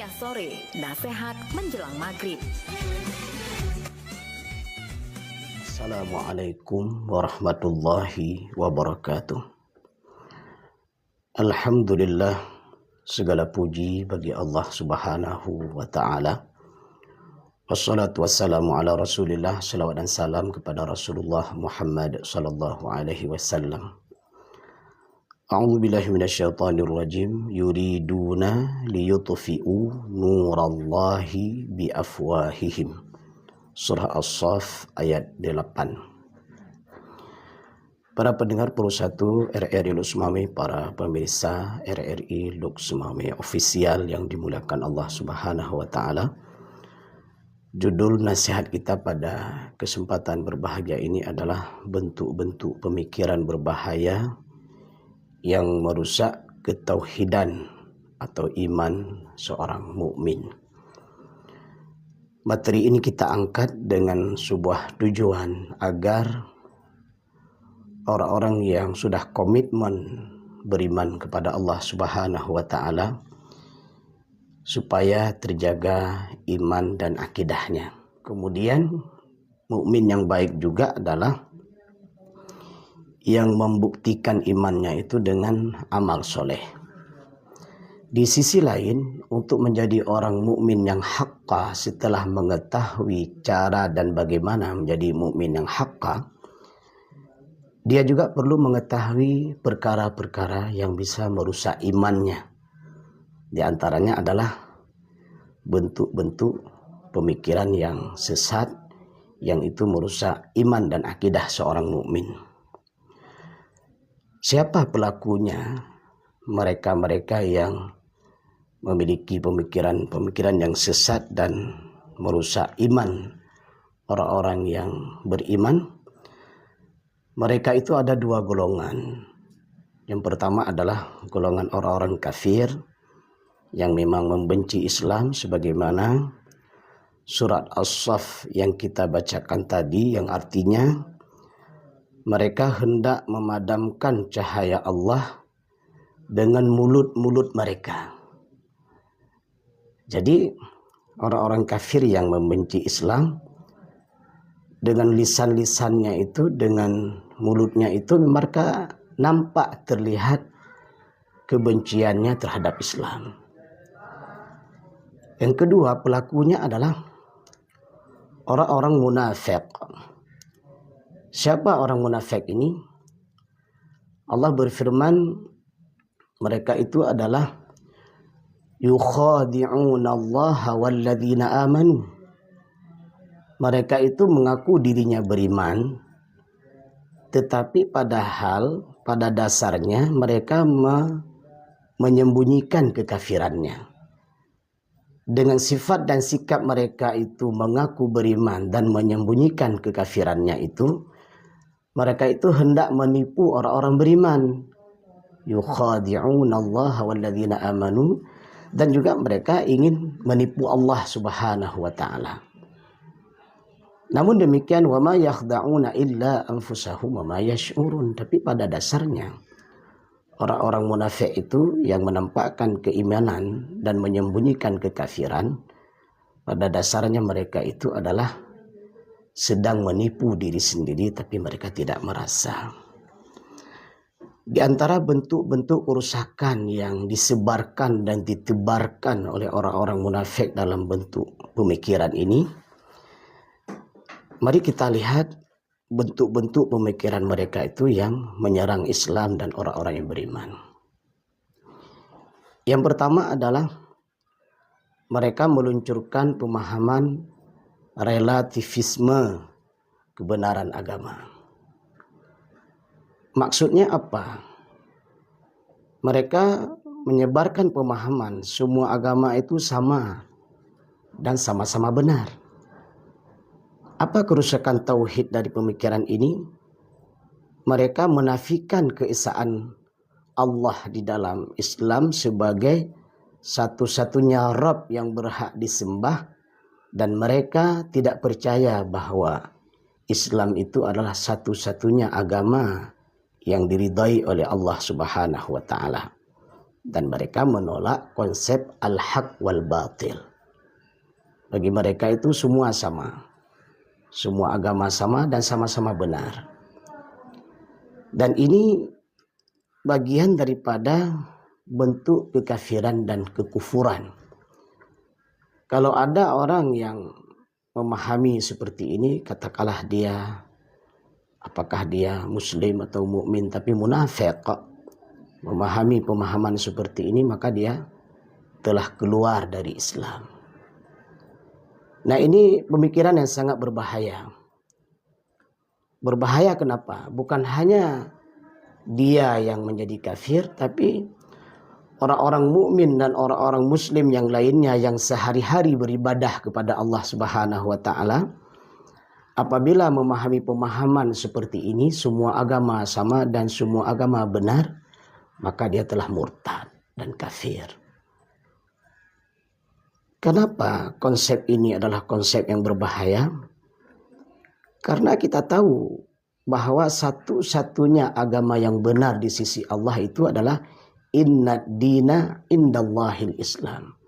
Rupiah Sore, nasihat menjelang maghrib. Assalamualaikum warahmatullahi wabarakatuh. Alhamdulillah, segala puji bagi Allah subhanahu wa ta'ala. Wassalatu wassalamu ala rasulillah, salawat dan salam kepada Rasulullah Muhammad sallallahu alaihi wasallam. A'udzu billahi minasyaitonir rajim. Yuriduna liyutfi'u nurallahi biafwahihim. Surah As-Saff ayat 8. Para pendengar Pro 1 RRI Lux Mami, para pemirsa RRI Lux Mami official yang dimuliakan Allah Subhanahu wa taala. Judul nasihat kita pada kesempatan berbahagia ini adalah bentuk-bentuk pemikiran berbahaya yang merusak ketauhidan atau iman seorang mukmin. Materi ini kita angkat dengan sebuah tujuan agar orang-orang yang sudah komitmen beriman kepada Allah Subhanahu wa taala supaya terjaga iman dan akidahnya. Kemudian mukmin yang baik juga adalah yang membuktikan imannya itu dengan amal soleh. Di sisi lain, untuk menjadi orang mukmin yang haqqa setelah mengetahui cara dan bagaimana menjadi mukmin yang haqqa, dia juga perlu mengetahui perkara-perkara yang bisa merusak imannya. Di antaranya adalah bentuk-bentuk pemikiran yang sesat yang itu merusak iman dan akidah seorang mukmin. Siapa pelakunya? Mereka-mereka yang memiliki pemikiran-pemikiran yang sesat dan merusak iman orang-orang yang beriman. Mereka itu ada dua golongan. Yang pertama adalah golongan orang-orang kafir yang memang membenci Islam, sebagaimana surat As-Saff yang kita bacakan tadi, yang artinya mereka hendak memadamkan cahaya Allah dengan mulut-mulut mereka. Jadi orang-orang kafir yang membenci Islam dengan lisan-lisannya itu, dengan mulutnya itu, mereka nampak terlihat kebenciannya terhadap Islam. Yang kedua, pelakunya adalah orang-orang munafik. Siapa orang munafik ini? Allah berfirman, mereka itu adalah yukhadi'una Allah walladzina amanu. Mereka itu mengaku dirinya beriman, tetapi padahal pada dasarnya mereka menyembunyikan kekafirannya. Dengan sifat dan sikap mereka itu mengaku beriman dan menyembunyikan kekafirannya itu, mereka itu hendak menipu orang-orang beriman. Yukhadi'una Allah walladzina amanu, dan juga mereka ingin menipu Allah Subhanahu wa taala. Namun demikian, wa ma yakhda'una illa anfusahum wa ma yash'urun. Tapi pada dasarnya orang-orang munafik itu yang menampakkan keimanan dan menyembunyikan kekafiran, pada dasarnya mereka itu adalah sedang menipu diri sendiri, tapi mereka tidak merasa. Di antara bentuk-bentuk kerusakan yang disebarkan dan ditebarkan oleh orang-orang munafik dalam bentuk pemikiran ini, mari kita lihat bentuk-bentuk pemikiran mereka itu yang menyerang Islam dan orang-orang yang beriman. Yang pertama adalah mereka meluncurkan pemahaman relativisme kebenaran agama. Maksudnya apa? Mereka menyebarkan pemahaman semua agama itu sama dan sama-sama benar. Apa kerusakan tauhid dari pemikiran ini? Mereka menafikan keesaan Allah di dalam Islam sebagai satu-satunya Rabb yang berhak disembah, dan mereka tidak percaya bahwa Islam itu adalah satu-satunya agama yang diridai oleh Allah Subhanahu wa taala. Dan mereka menolak konsep al-haq wal batil. Bagi mereka itu semua sama. Semua agama sama dan sama-sama benar. Dan ini bagian daripada bentuk kekafiran dan kekufuran. Kalau ada orang yang memahami seperti ini, katakanlah dia, apakah dia muslim atau mukmin tapi munafik, memahami pemahaman seperti ini, maka dia telah keluar dari Islam. Nah, ini pemikiran yang sangat berbahaya. Berbahaya kenapa? Bukan hanya dia yang menjadi kafir, tapi orang-orang mukmin dan orang-orang muslim yang lainnya yang sehari-hari beribadah kepada Allah Subhanahu wa taala, apabila memahami pemahaman seperti ini, semua agama sama dan semua agama benar, maka dia telah murtad dan kafir. Kenapa konsep ini adalah konsep yang berbahaya? Karena kita tahu bahwa satu-satunya agama yang benar di sisi Allah itu adalah inna dina indallahil Islam.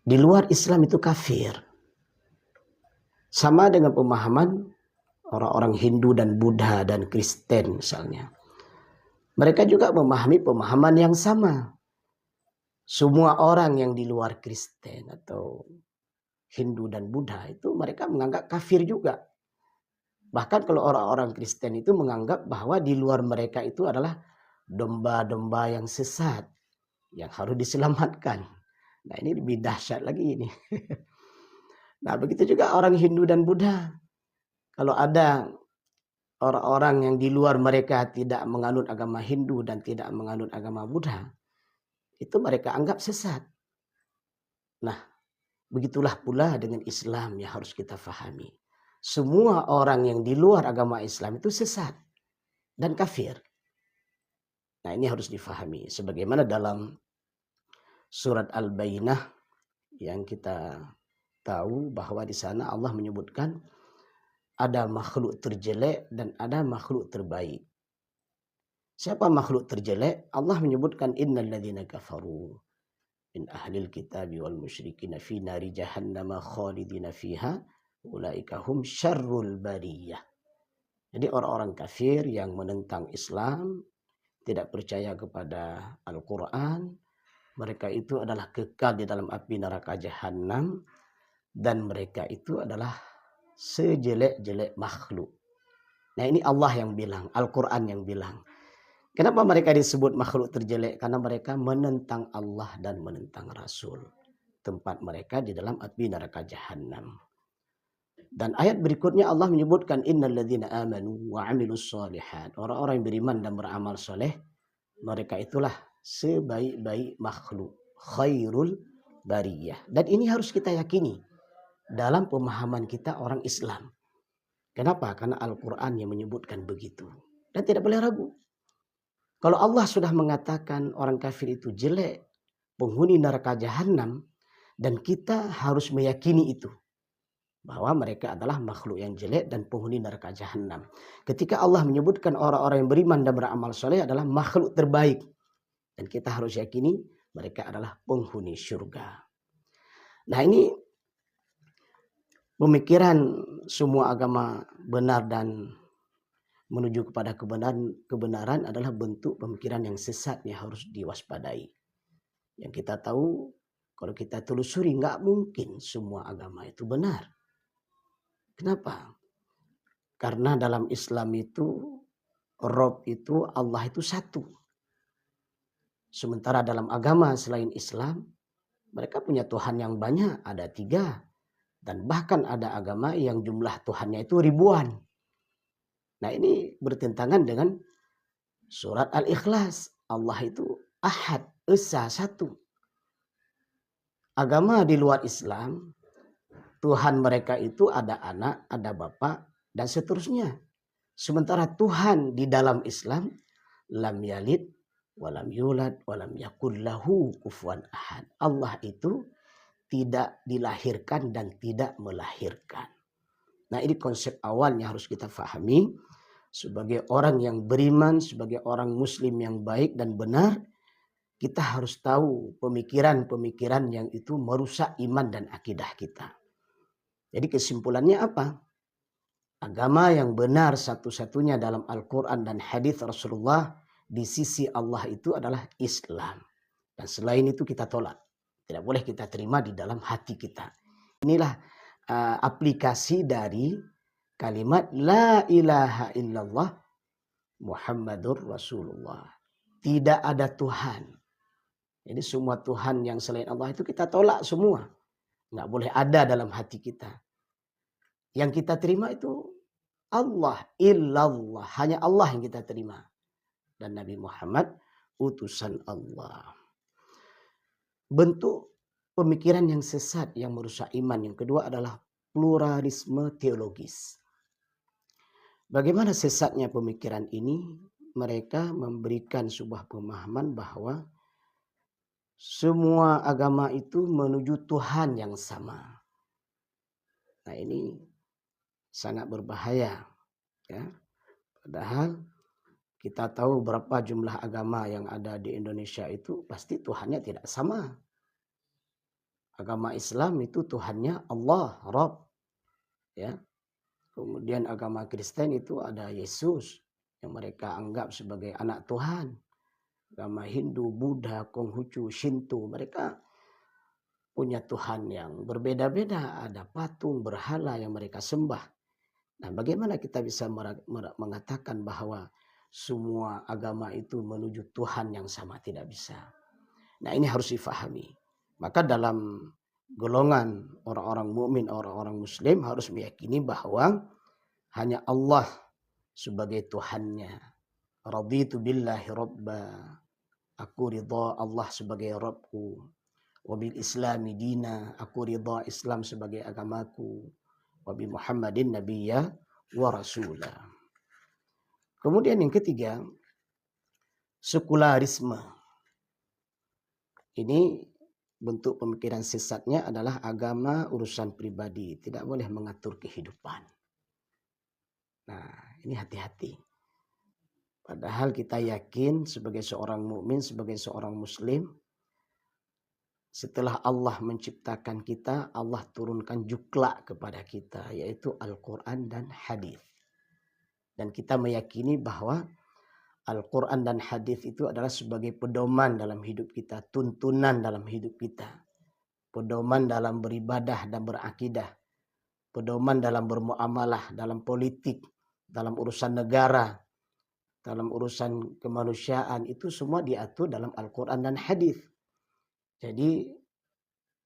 Di luar Islam itu kafir. Sama dengan pemahaman orang-orang Hindu dan Buddha dan Kristen misalnya. Mereka juga memahami pemahaman yang sama. Semua orang yang di luar Kristen atau Hindu dan Buddha itu mereka menganggap kafir juga. Bahkan kalau orang-orang Kristen itu menganggap bahwa di luar mereka itu adalah domba-domba yang sesat, yang harus diselamatkan. Nah, ini lebih dahsyat lagi ini. Nah, begitu juga orang Hindu dan Buddha. Kalau ada orang-orang yang di luar mereka tidak menganut agama Hindu dan tidak menganut agama Buddha, itu mereka anggap sesat. Nah, begitulah pula dengan Islam yang harus kita fahami. Semua orang yang di luar agama Islam itu sesat dan kafir. Nah, ini harus difahami. Sebagaimana dalam surat Al-Bayyinah yang kita tahu bahwa di sana Allah menyebutkan ada makhluk terjelek dan ada makhluk terbaik. Siapa makhluk terjelek? Allah menyebutkan innal ladzina kafaru min ahlil kitabi wal musyrikin fi nari jahannam khalidina fiha ulaika hum syarrul bariyah. Jadi orang-orang kafir yang menentang Islam, tidak percaya kepada Al-Quran, mereka itu adalah kekal di dalam api neraka jahanam, dan mereka itu adalah sejelek-jelek makhluk. Nah, ini Allah yang bilang, Al-Quran yang bilang. Kenapa mereka disebut makhluk terjelek? Karena mereka menentang Allah dan menentang Rasul. Tempat mereka di dalam api neraka jahanam. Dan ayat berikutnya Allah menyebutkan innal ladzina amanu wa 'amilus shalihat. Orang-orang yang beriman dan beramal soleh, mereka itulah sebaik-baik makhluk, khairul bariyah. Dan ini harus kita yakini dalam pemahaman kita orang Islam. Kenapa? Karena Al-Quran yang menyebutkan begitu. Dan tidak boleh ragu. Kalau Allah sudah mengatakan orang kafir itu jelek, penghuni neraka jahanam, dan kita harus meyakini itu, bahwa mereka adalah makhluk yang jelek dan penghuni neraka jahanam. Ketika Allah menyebutkan orang-orang yang beriman dan beramal soleh adalah makhluk terbaik, dan kita harus yakini mereka adalah penghuni surga. Nah, ini pemikiran semua agama benar dan menuju kepada kebenaran adalah bentuk pemikiran yang sesat yang harus diwaspadai. Yang kita tahu, kalau kita telusuri, nggak mungkin semua agama itu benar. Kenapa? Karena dalam Islam itu, Rob itu, Allah itu satu. Sementara dalam agama selain Islam, mereka punya Tuhan yang banyak, ada 3. Dan bahkan ada agama yang jumlah Tuhannya itu ribuan. Nah, ini bertentangan dengan surat Al-Ikhlas. Allah itu Ahad, Esa, satu. Agama di luar Islam, Tuhan mereka itu ada anak, ada bapak, dan seterusnya. Sementara Tuhan di dalam Islam, lam yalid, walam yulad, walam yakul lahu kufuwan ahad. Allah itu tidak dilahirkan dan tidak melahirkan. Nah, ini konsep awal yang harus kita fahami. Sebagai orang yang beriman, sebagai orang muslim yang baik dan benar, kita harus tahu pemikiran-pemikiran yang itu merusak iman dan akidah kita. Jadi kesimpulannya apa? Agama yang benar satu-satunya dalam Al-Quran dan hadis Rasulullah di sisi Allah itu adalah Islam. Dan selain itu kita tolak. Tidak boleh kita terima di dalam hati kita. Inilah aplikasi dari kalimat La ilaha illallah Muhammadur Rasulullah. Tidak ada Tuhan. Jadi semua Tuhan yang selain Allah itu kita tolak semua. Nggak boleh ada dalam hati kita. Yang kita terima itu Allah, illallah. Hanya Allah yang kita terima. Dan Nabi Muhammad utusan Allah. Bentuk pemikiran yang sesat yang merusak iman. Yang kedua adalah pluralisme teologis. Bagaimana sesatnya pemikiran ini? Mereka memberikan sebuah pemahaman bahwa semua agama itu menuju Tuhan yang sama. Nah ini sangat berbahaya. Ya. Padahal kita tahu berapa jumlah agama yang ada di Indonesia itu pasti Tuhannya tidak sama. Agama Islam itu Tuhannya Allah, Rabb. Ya. Kemudian agama Kristen itu ada Yesus yang mereka anggap sebagai anak Tuhan. Agama Hindu, Buddha, Konghucu, Shinto, mereka punya Tuhan yang berbeda-beda. Ada patung, berhala yang mereka sembah. Nah, bagaimana kita bisa mengatakan bahwa semua agama itu menuju Tuhan yang sama? Tidak bisa. Nah, ini harus difahami. Maka dalam golongan orang-orang mukmin, orang-orang muslim harus meyakini bahwa hanya Allah sebagai Tuhannya. Raditu billahi rabba. Aku ridha Allah sebagai Rabbku. Wabil islami dina. Aku ridha Islam sebagai agamaku. Wabi Muhammadin nabiyya wa rasulah. Kemudian yang ketiga, sekularisme. Ini bentuk pemikiran sesatnya adalah agama urusan pribadi. Tidak boleh mengatur kehidupan. Nah, ini hati-hati. Padahal kita yakin sebagai seorang mukmin, sebagai seorang muslim, setelah Allah menciptakan kita, Allah turunkan juklak kepada kita, yaitu Al-Quran dan hadis. Dan kita meyakini bahwa Al-Quran dan hadis itu adalah sebagai pedoman dalam hidup kita, tuntunan dalam hidup kita, pedoman dalam beribadah dan berakidah, pedoman dalam bermuamalah, dalam politik, dalam urusan negara, dalam urusan kemanusiaan, itu semua diatur dalam Al-Quran dan hadis. Jadi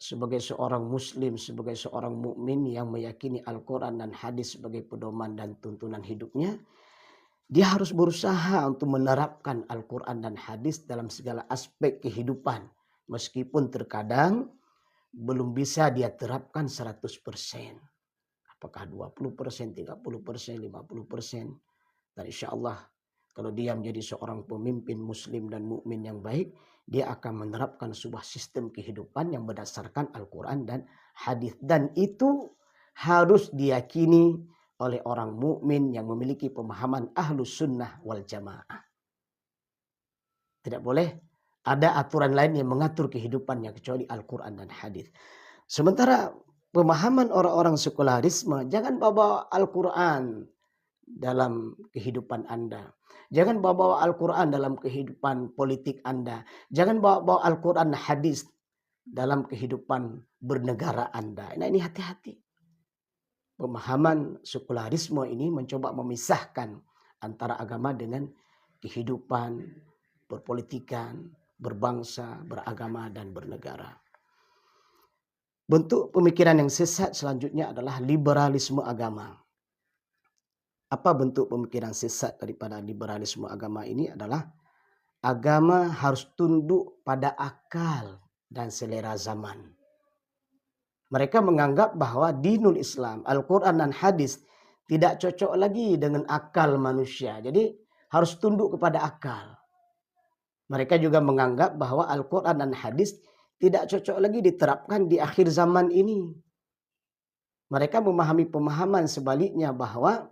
sebagai seorang muslim, sebagai seorang mukmin yang meyakini Al-Quran dan hadis sebagai pedoman dan tuntunan hidupnya, dia harus berusaha untuk menerapkan Al-Quran dan hadis dalam segala aspek kehidupan. Meskipun terkadang belum bisa dia terapkan 100%. Apakah 20%, 30%, 50%. Dan insya Allah kalau dia menjadi seorang pemimpin muslim dan mukmin yang baik, dia akan menerapkan sebuah sistem kehidupan yang berdasarkan Al-Quran dan hadis. Dan itu harus diyakini oleh orang mukmin yang memiliki pemahaman ahlus sunnah wal jamaah. Tidak boleh ada aturan lain yang mengatur kehidupannya kecuali Al-Quran dan hadis. Sementara pemahaman orang-orang sekularisme, jangan bawa Al-Quran dalam kehidupan Anda. Jangan bawa Al-Quran dalam kehidupan politik Anda. Jangan bawa Al-Quran hadis dalam kehidupan bernegara Anda. Nah, ini hati-hati. Pemahaman sekularisme ini mencoba memisahkan antara agama dengan kehidupan, berpolitikan, berbangsa, beragama, dan bernegara. Bentuk pemikiran yang sesat selanjutnya adalah liberalisme agama. Apa bentuk pemikiran sesat daripada liberalisme agama ini adalah agama harus tunduk pada akal dan selera zaman. Mereka menganggap bahwa dinul Islam, Al-Quran dan hadis tidak cocok lagi dengan akal manusia. Jadi harus tunduk kepada akal. Mereka juga menganggap bahwa Al-Quran dan hadis tidak cocok lagi diterapkan di akhir zaman ini. Mereka memahami pemahaman sebaliknya bahwa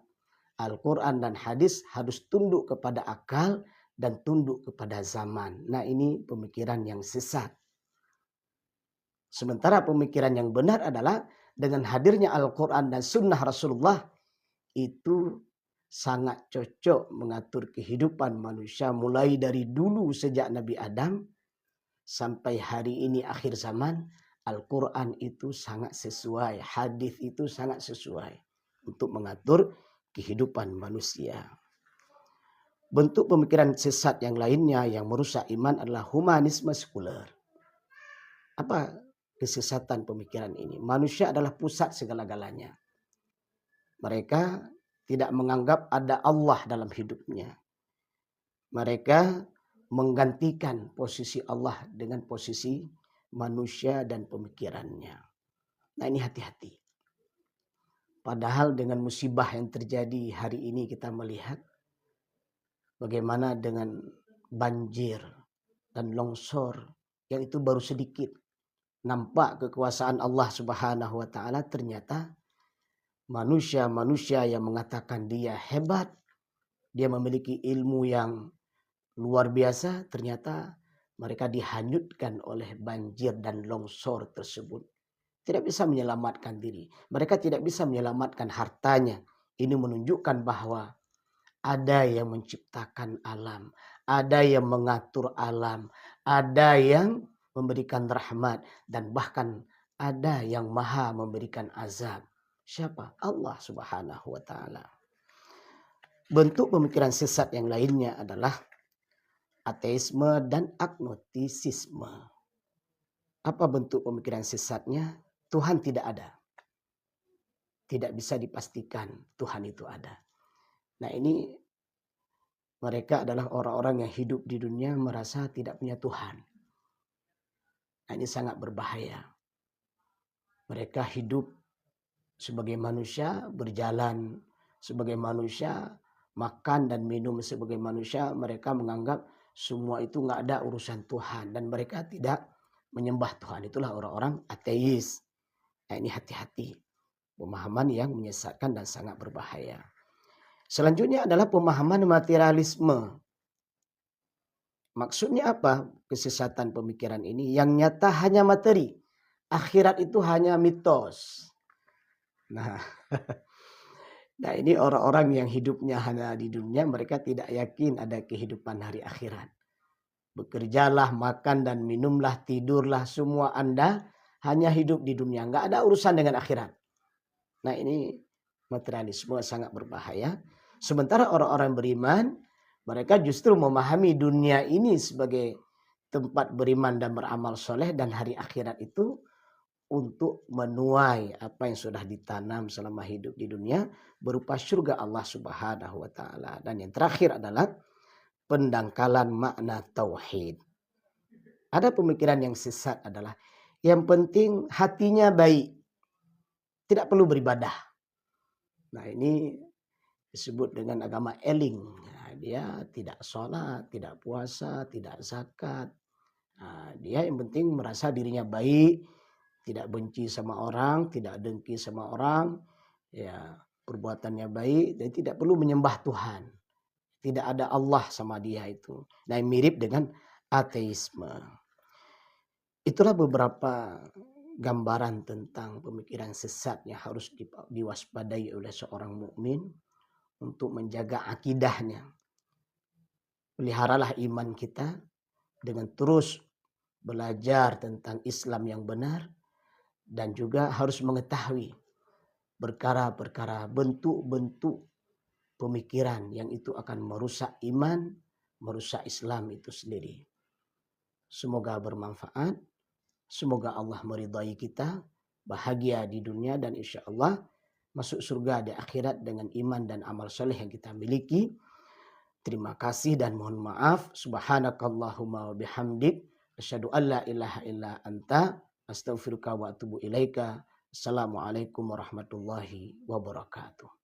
Al-Quran dan hadis harus tunduk kepada akal dan tunduk kepada zaman. Nah, ini pemikiran yang sesat. Sementara pemikiran yang benar adalah dengan hadirnya Al-Quran dan Sunnah Rasulullah itu sangat cocok mengatur kehidupan manusia mulai dari dulu sejak Nabi Adam sampai hari ini akhir zaman. Al-Quran itu sangat sesuai, hadis itu sangat sesuai untuk mengatur kehidupan manusia. Bentuk pemikiran sesat yang lainnya yang merusak iman adalah humanisme sekuler. Apa kesesatan pemikiran ini? Manusia adalah pusat segala-galanya. Mereka tidak menganggap ada Allah dalam hidupnya. Mereka menggantikan posisi Allah dengan posisi manusia dan pemikirannya. Nah, ini hati-hati. Padahal dengan musibah yang terjadi hari ini kita melihat bagaimana dengan banjir dan longsor yang itu baru sedikit nampak kekuasaan Allah Subhanahu wa taala, ternyata manusia-manusia yang mengatakan dia hebat, dia memiliki ilmu yang luar biasa, ternyata mereka dihanyutkan oleh banjir dan longsor tersebut. Tidak bisa menyelamatkan diri. Mereka tidak bisa menyelamatkan hartanya. Ini menunjukkan bahwa ada yang menciptakan alam, ada yang mengatur alam, ada yang memberikan rahmat, dan bahkan ada yang maha memberikan azab. Siapa? Allah Subhanahu wa taala. Bentuk pemikiran sesat yang lainnya adalah ateisme dan agnostisisme. Apa bentuk pemikiran sesatnya? Tuhan tidak ada. Tidak bisa dipastikan Tuhan itu ada. Nah, ini mereka adalah orang-orang yang hidup di dunia merasa tidak punya Tuhan. Nah, ini sangat berbahaya. Mereka hidup sebagai manusia, berjalan sebagai manusia, makan dan minum sebagai manusia. Mereka menganggap semua itu nggak ada urusan Tuhan dan mereka tidak menyembah Tuhan. Itulah orang-orang ateis. Nah, ini hati-hati. Pemahaman yang menyesatkan dan sangat berbahaya. Selanjutnya adalah pemahaman materialisme. Maksudnya apa kesesatan pemikiran ini? Yang nyata hanya materi. Akhirat itu hanya mitos. Nah, nah ini orang-orang yang hidupnya hanya di dunia, mereka tidak yakin ada kehidupan hari akhirat. Bekerjalah, makan dan minumlah, tidurlah, semua Anda hanya hidup di dunia. Nggak ada urusan dengan akhirat. Nah, ini materialisme sangat berbahaya. Sementara orang-orang beriman, mereka justru memahami dunia ini sebagai tempat beriman dan beramal soleh, dan hari akhirat itu untuk menuai apa yang sudah ditanam selama hidup di dunia berupa surga Allah Subhanahu wa taala. Dan yang terakhir adalah pendangkalan makna tauhid. Ada pemikiran yang sesat adalah yang penting hatinya baik, tidak perlu beribadah. Nah, ini disebut dengan agama eling. Nah, dia tidak sholat, tidak puasa, tidak zakat. Nah, dia yang penting merasa dirinya baik, tidak benci sama orang, tidak dengki sama orang, ya perbuatannya baik dan tidak perlu menyembah Tuhan. Tidak ada Allah sama dia itu. Nah, mirip dengan ateisme. Itulah beberapa gambaran tentang pemikiran sesat yang harus diwaspadai oleh seorang mukmin untuk menjaga akidahnya. Peliharalah iman kita dengan terus belajar tentang Islam yang benar, dan juga harus mengetahui perkara-perkara bentuk-bentuk pemikiran yang itu akan merusak iman, merusak Islam itu sendiri. Semoga bermanfaat. Semoga Allah meridai kita, bahagia di dunia, dan insya Allah masuk surga di akhirat dengan iman dan amal soleh yang kita miliki. Terima kasih dan mohon maaf. Subhanakallahumma wa bihamdik. Asyhadu an la ilaha illa anta. Astaghfiruka wa atubu ilaika. Assalamualaikum warahmatullahi wabarakatuh.